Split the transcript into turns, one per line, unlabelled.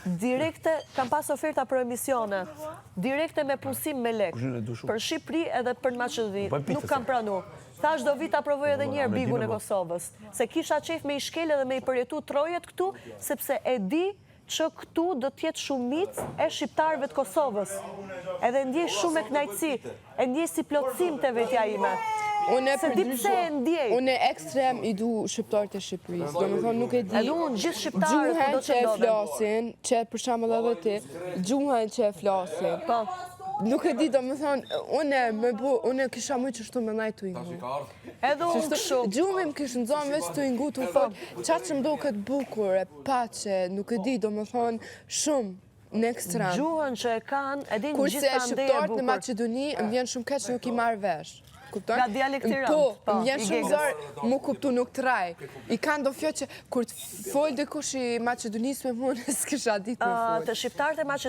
direkte, kam pas oferta për emisione, direkte me punësim me lek, për Shqipëri edhe për Maqedoni, nuk kam pranu. Thash do vi ta provoj edhe njerë bigun e Kosovës, se kisha qef me i shkel edhe me i përjetu trojet këtu, sepse e di që këtu do tjetë shumic e shqiptarëve të Kosovës. Edhe ndjej shumë e knajtësi, e ndjej si plotësim të vetja ime. Se di pse e ndjej.
Unë ekstrem i du shqiptarët e Shqipërisë, do më thonë nuk e di.
Edhe unë gjithë shqiptarët
gjuhën që e flasin, që për shembull edhe ti, gjuhën që e flasin.
Po.
Nuk e di, do më thonë, unë kisha më që shtu me najtë të ingu.
Edhe unë kështu.
Gjuhën më kishë nëzonë veç të ingu të folë, qatë që më do këtë bukur, e pache, nuk e di, do më thonë, shumë në ekstrem.
Gjuhën që e kanë, edhin
Kurse
gjitha ndeje
shqiptarët
bukur.
në Maqedoni, më vjen shumë keq që nuk i marrë vesh.
Nga dialekti rënd.
Po, më vjen shumë zarë, mu kuptu nuk të raj. I kanë do fjot që, kur të folë dikush i Maqedonisë me mune, s'kisha ditë me folë.
Të shqiptarët e